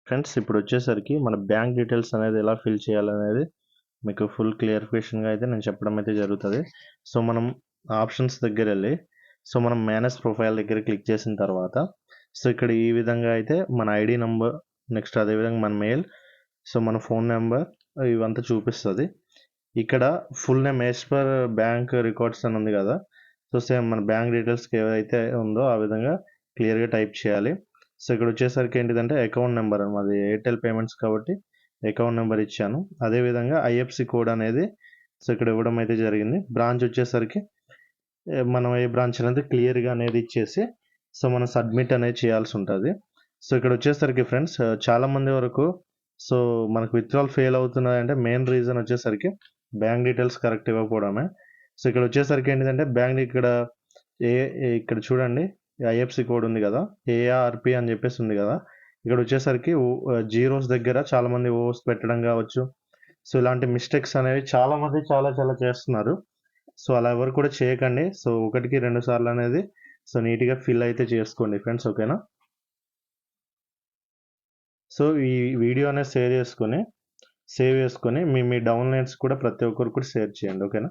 Friends ఇప్పుడు వచ్చేసరికి మన బ్యాంక్ డీటెయిల్స్ అనేది ఎలా ఫిల్ చేయాలనేది మీకు ఫుల్ క్లియరిఫికేషన్గా అయితే నేను చెప్పడం అయితే జరుగుతుంది. సో మనం ఆప్షన్స్ దగ్గర వెళ్ళి మనం మేనేజ్ ప్రొఫైల్ దగ్గర క్లిక్ చేసిన తర్వాత ఇక్కడ ఈ విధంగా అయితే మన ఐడి నెంబర్, నెక్స్ట్ అదేవిధంగా మన మెయిల్, మన ఫోన్ నెంబర్ ఇవంతా చూపిస్తుంది. ఇక్కడ full name as per bank records అని ఉంది కదా, సేమ్ మన బ్యాంక్ డీటెయిల్స్కి ఏదైతే ఉందో ఆ విధంగా క్లియర్గా టైప్ చేయాలి. ఇక్కడ వచ్చేసరికి ఏంటిదంటే అకౌంట్ నెంబర్, మాది ఎయిర్టెల్ పేమెంట్స్ కాబట్టి అకౌంట్ నెంబర్ ఇచ్చాను. అదేవిధంగా ఐఎఫ్సి కోడ్ అనేది ఇక్కడ ఇవ్వడం అయితే జరిగింది. బ్రాంచ్ వచ్చేసరికి మనం ఏ బ్రాంచ్ అనేది క్లియర్గా అనేది ఇచ్చేసి మనం సబ్మిట్ అనేది చేయాల్సి ఉంటుంది. ఇక్కడ వచ్చేసరికి ఫ్రెండ్స్ చాలామంది వరకు మనకు విత్డ్రాల్ ఫెయిల్ అవుతున్నాయంటే మెయిన్ రీజన్ వచ్చేసరికి బ్యాంక్ డీటెయిల్స్ కరెక్ట్ ఇవ్వకపోవడమే. ఇక్కడ వచ్చేసరికి ఏంటంటే బ్యాంక్ ఇక్కడ చూడండి ఐఎఫ్సి కోడ్ ఉంది కదా, ఏఆర్పి అని చెప్పేసి ఉంది కదా, ఇక్కడ వచ్చేసరికి జీరోస్ దగ్గర చాలామంది ఓస్ పెట్టడం కావచ్చు. ఇలాంటి మిస్టేక్స్ అనేవి చాలామంది చాలా చేస్తున్నారు. అలా ఎవరు కూడా చేయకండి. ఒకటికి 2 సార్లు అనేది నీట్గా ఫిల్ అయితే చేసుకోండి ఫ్రెండ్స్, ఓకేనా. ఈ వీడియో అనేది సేవ్ చేసుకొని మీ డౌన్లైన్స్ కూడా ప్రతి ఒక్కరు కూడా షేర్ చేయండి, ఓకేనా.